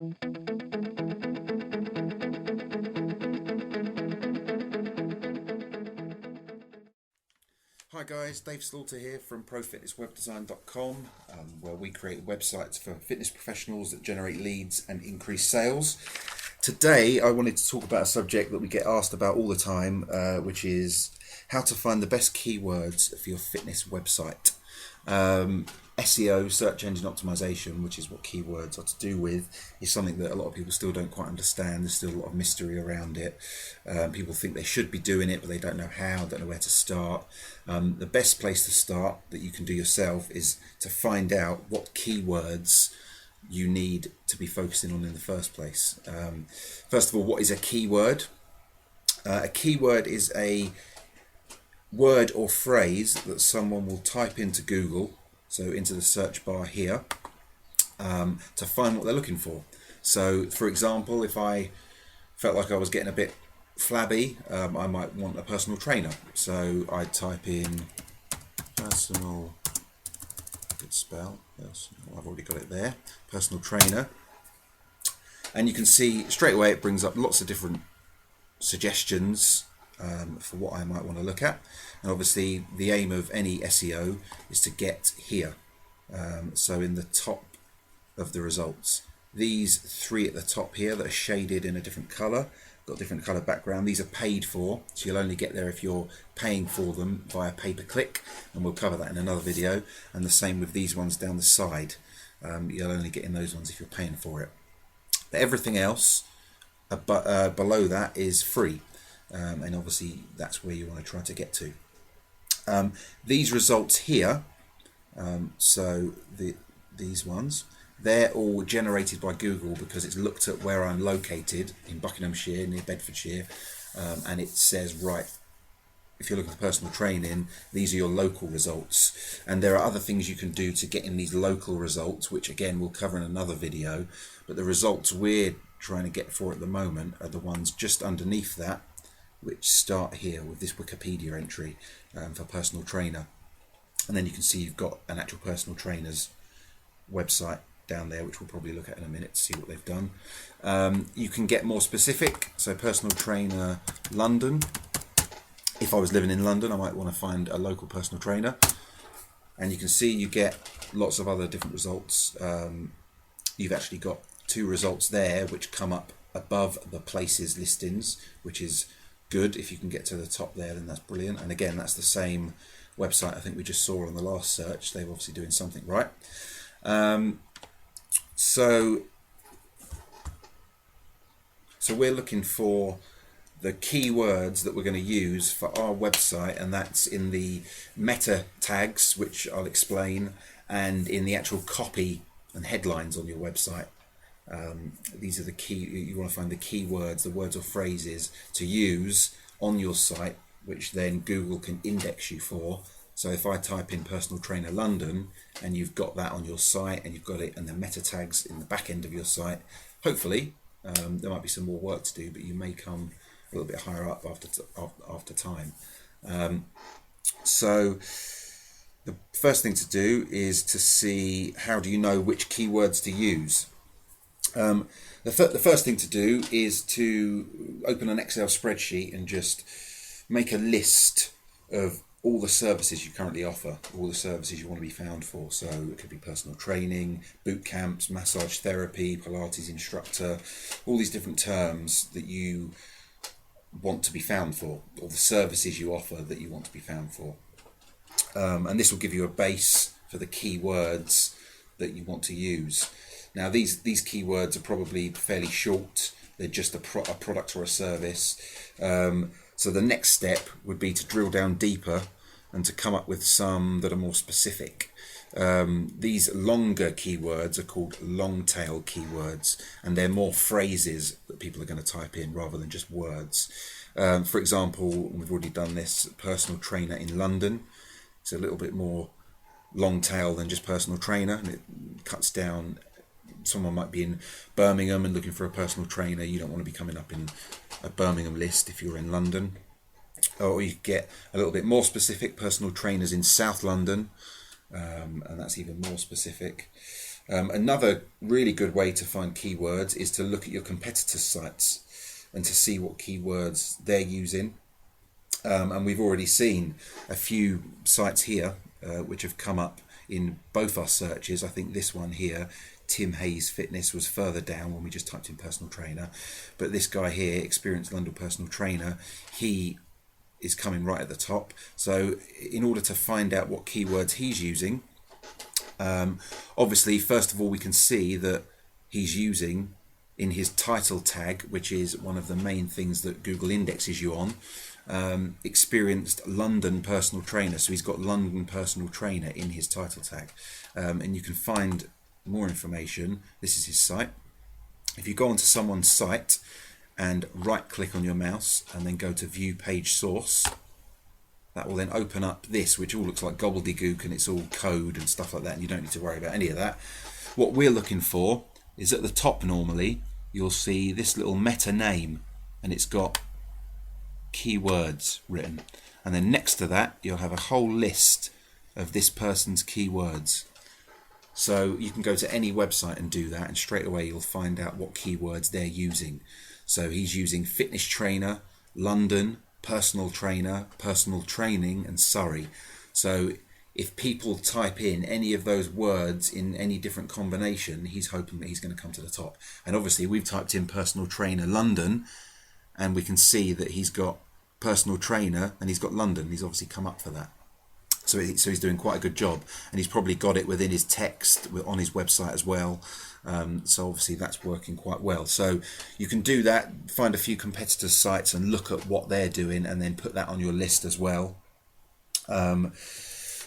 Hi guys, Dave Slaughter here from profitnesswebdesign.com, where we create websites for fitness professionals that generate leads and increase sales. Today I wanted to talk about a subject that we get asked about all the time, which is how to find the best keywords for your fitness website. SEO, search engine optimization, which is what keywords are to do with, is something that a lot of people still don't quite understand. There's still a lot of mystery around it. People think they should be doing it, but they don't know how, don't know where to start. The best place to start that you can do yourself is to find out what keywords you need to be focusing on in the first place. First of all, what is a keyword? A keyword is a word or phrase that someone will type into Google, so into the search bar here, to find what they're looking for. So for example, if I felt like I was getting a bit flabby, I might want a personal trainer, so I'd type in personal, good spell, I've already got it there, personal trainer, and you can see straight away it brings up lots of different suggestions for what I might want to look at. And obviously the aim of any SEO is to get here, so in the top of the results, these three at the top here that are shaded in a different color, got different color background, these are paid for, so you'll only get there if you're paying for them via pay-per-click, and we'll cover that in another video. And the same with these ones down the side, you'll only get in those ones if you're paying for it. But everything else below that is free. And obviously that's where you want to try to get to. These results here, so these ones, they're all generated by Google because it's looked at where I'm located in Buckinghamshire, near Bedfordshire, and it says, right, if you're looking for personal training, these are your local results. And there are other things you can do to get in these local results, which again we'll cover in another video, but the results we're trying to get for at the moment are the ones just underneath that, which start here with this Wikipedia entry for personal trainer. And then you can see you've got an actual personal trainer's website down there, which we'll probably look at in a minute to see what they've done. You can get more specific, so personal trainer London. If I was living in London, I might want to find a local personal trainer. And you can see you get lots of other different results. You've actually got two results there which come up above the places listings, which is good. If you can get to the top there, then that's brilliant. And again, that's the same website I think we just saw on the last search. They're obviously doing something right. So we're looking for the keywords that we're going to use for our website, and that's in the meta tags, which I'll explain, and in the actual copy and headlines on your website. These are the key, you want to find the keywords, the words or phrases to use on your site, which then Google can index you for. So if I type in personal trainer London and you've got that on your site and you've got it and the meta tags in the back end of your site, hopefully there might be some more work to do, but you may come a little bit higher up after time. So the first thing to do is to see, how do you know which keywords to use? The first thing to do is to open an Excel spreadsheet and just make a list of all the services you currently offer, all the services you want to be found for. So it could be personal training, boot camps, massage therapy, Pilates instructor, all these different terms that you want to be found for, or the services you offer that you want to be found for. And this will give you a base for the keywords that you want to use. Now these keywords are probably fairly short. They're just a product or a service. So the next step would be to drill down deeper and to come up with some that are more specific. These longer keywords are called long tail keywords, and they're more phrases that people are going to type in rather than just words. For example, we've already done this, personal trainer in London. It's a little bit more long tail than just personal trainer, and it cuts down. Someone might be in Birmingham and looking for a personal trainer. You don't want to be coming up in a Birmingham list if you're in London. Or you get a little bit more specific, personal trainers in South London, and that's even more specific. Another really good way to find keywords is to look at your competitors' sites and to see what keywords they're using. And we've already seen a few sites here which have come up in both our searches. I think this one here, Tim Hayes Fitness, was further down when we just typed in personal trainer. But this guy here, Experienced London Personal Trainer, he is coming right at the top. So in order to find out what keywords he's using, obviously, first of all, we can see that he's using in his title tag, which is one of the main things that Google indexes you on, Experienced London Personal Trainer. So he's got London Personal Trainer in his title tag. And you can find more information. This is his site. If you go onto someone's site and right click on your mouse and then go to View Page Source, that will then open up this, which all looks like gobbledygook and it's all code and stuff like that, and you don't need to worry about any of that. What we're looking for is at the top, normally you'll see this little meta name and it's got keywords written, and then next to that you'll have a whole list of this person's keywords. So you can go to any website and do that, and straight away you'll find out what keywords they're using. So he's using fitness trainer, London, personal trainer, personal training, and Surrey. So if people type in any of those words in any different combination, he's hoping that he's going to come to the top. And obviously we've typed in personal trainer London, and we can see that he's got personal trainer and he's got London. He's obviously come up for that. So he's doing quite a good job, and he's probably got it within his text on his website as well. So obviously that's working quite well. So you can do that, find a few competitors' sites and look at what they're doing, and then put that on your list as well. And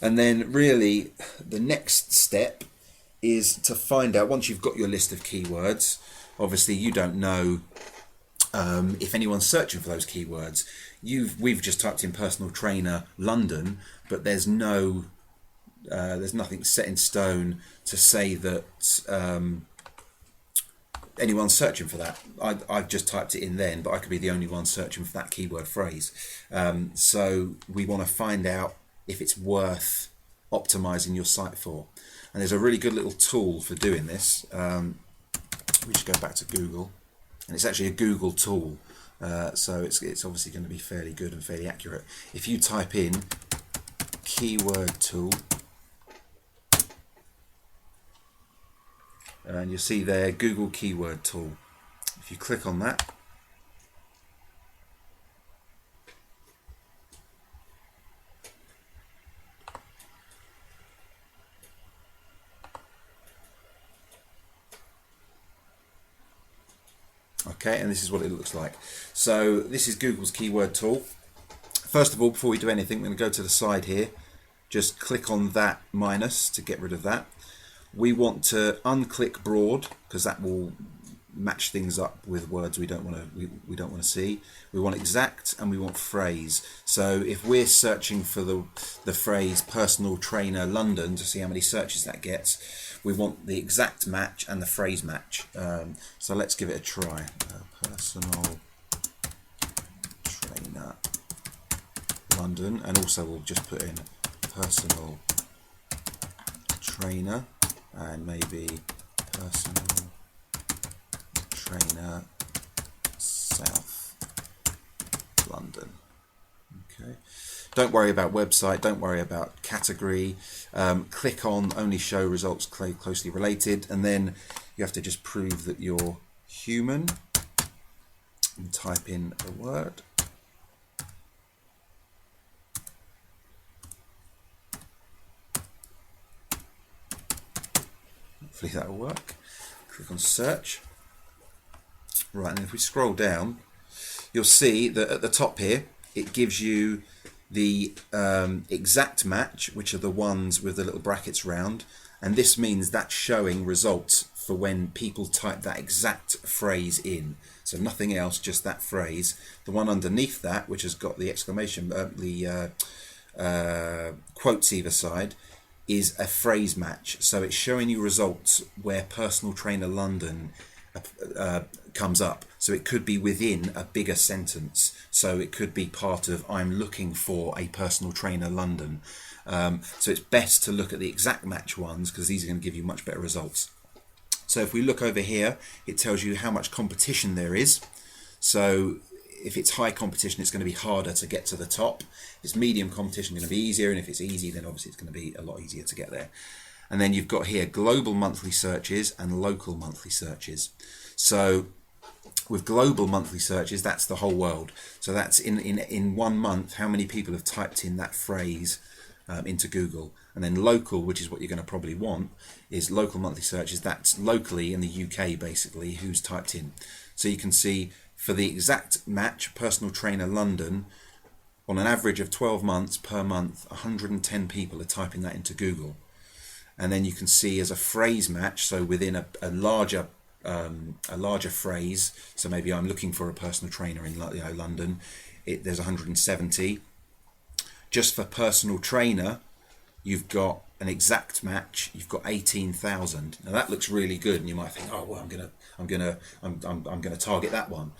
then really the next step is to find out, once you've got your list of keywords, obviously you don't know if anyone's searching for those keywords. We've just typed in personal trainer London, but there's nothing set in stone to say that anyone's searching for that. I've just typed it in then, but I could be the only one searching for that keyword phrase. So we want to find out if it's worth optimizing your site for. And there's a really good little tool for doing this. We should go back to Google, and it's actually a Google tool. So it's obviously going to be fairly good and fairly accurate. If you type in keyword tool, and you'll see there Google keyword tool. If you click on that, okay, and this is what it looks like. So this is Google's keyword tool. First of all, before we do anything, we're going to go to the side here. Just click on that minus to get rid of that. We want to unclick broad, because that will match things up with words we don't want to see. We want exact, and we want phrase. So if we're searching for the phrase personal trainer London to see how many searches that gets, we want the exact match and the phrase match. So let's give it a try. Personal trainer London, and also we'll just put in personal trainer and maybe personal trainer South London. Okay. Don't worry about website, don't worry about category. Click on only show results closely related, and then you have to just prove that you're human and type in a word. Hopefully that will work. Click on search. Right, and if we scroll down, you'll see that at the top here it gives you the exact match, which are the ones with the little brackets round, and this means that's showing results for when people type that exact phrase in. So nothing else, just that phrase. The one underneath that, which has got the exclamation, quotes either side, is a phrase match. So it's showing you results where personal trainer London comes up. So it could be within a bigger sentence. So it could be part of I'm looking for a personal trainer London. So it's best to look at the exact match ones, because these are going to give you much better results. So if we look over here, it tells you how much competition there is. So if it's high competition, it's going to be harder to get to the top. If it's medium competition, it's going to be easier. And if it's easy, then obviously it's going to be a lot easier to get there. And then you've got here global monthly searches and local monthly searches. So with global monthly searches, that's the whole world. So that's in 1 month, how many people have typed in that phrase into Google. And then local, which is what you're going to probably want, is local monthly searches. That's locally in the UK, basically, who's typed in. So you can see for the exact match, personal trainer London, on an average of 12 months per month, 110 people are typing that into Google. And then you can see as a phrase match, so within a larger phrase, so maybe I'm looking for a personal trainer in London, there's 170. Just for personal trainer, you've got an exact match. You've got 18,000. Now that looks really good, and you might think, oh well, I'm gonna target that one.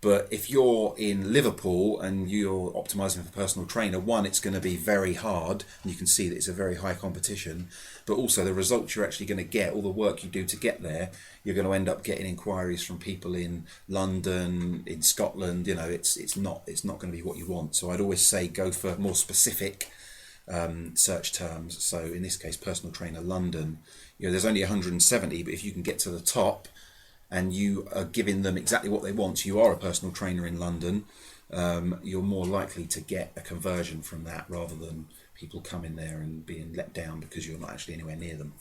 But if you're in Liverpool and you're optimizing for personal trainer, one, it's going to be very hard, and you can see that it's a very high competition. But also the results you're actually going to get, all the work you do to get there, you're going to end up getting inquiries from people in London, in Scotland. It's not going to be what you want. So I'd always say go for more specific search terms. So in this case, personal trainer London. There's only 170, but if you can get to the top, and you are giving them exactly what they want, so you are a personal trainer in London, you're more likely to get a conversion from that rather than people coming there and being let down because you're not actually anywhere near them.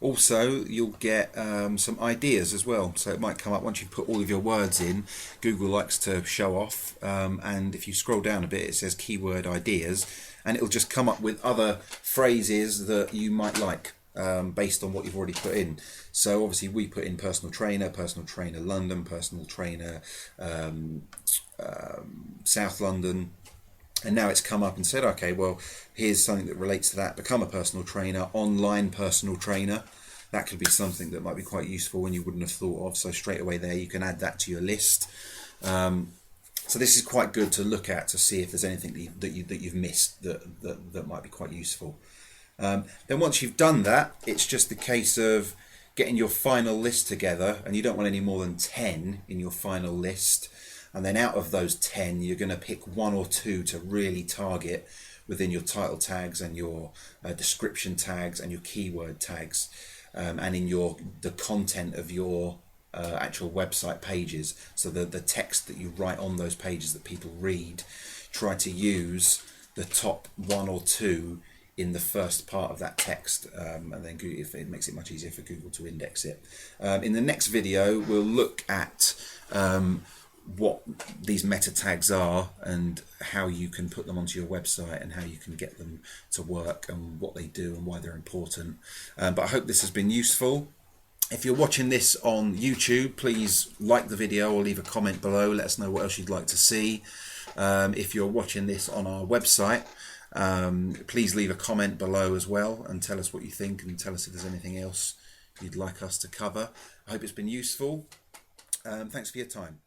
Also, you'll get some ideas as well. So it might come up once you put all of your words in. Google likes to show off, and if you scroll down a bit, it says keyword ideas, and it'll just come up with other phrases that you might like. Based on what you've already put in. So obviously we put in personal trainer London, personal trainer South London, and now it's come up and said, okay, well, here's something that relates to that. Become a personal trainer, online personal trainer. That could be something that might be quite useful when you wouldn't have thought of. So straight away there, you can add that to your list. So this is quite good to look at to see if there's anything that you've missed that might be quite useful. Then once you've done that, it's just a case of getting your final list together, and you don't want any more than 10 in your final list. And then out of those 10, you're going to pick 1 or 2 to really target within your title tags and your description tags and your keyword tags, and in the content of your actual website pages. So the text that you write on those pages that people read, try to use the top 1 or 2 in the first part of that text, and then if it makes it much easier for Google to index it. In the next video, we'll look at what these meta tags are and how you can put them onto your website and how you can get them to work and what they do and why they're important. But I hope this has been useful. If you're watching this on YouTube, please like the video or leave a comment below. Let us know what else you'd like to see. If you're watching this on our website, please leave a comment below as well and tell us what you think and tell us if there's anything else you'd like us to cover. I hope it's been useful. Thanks for your time.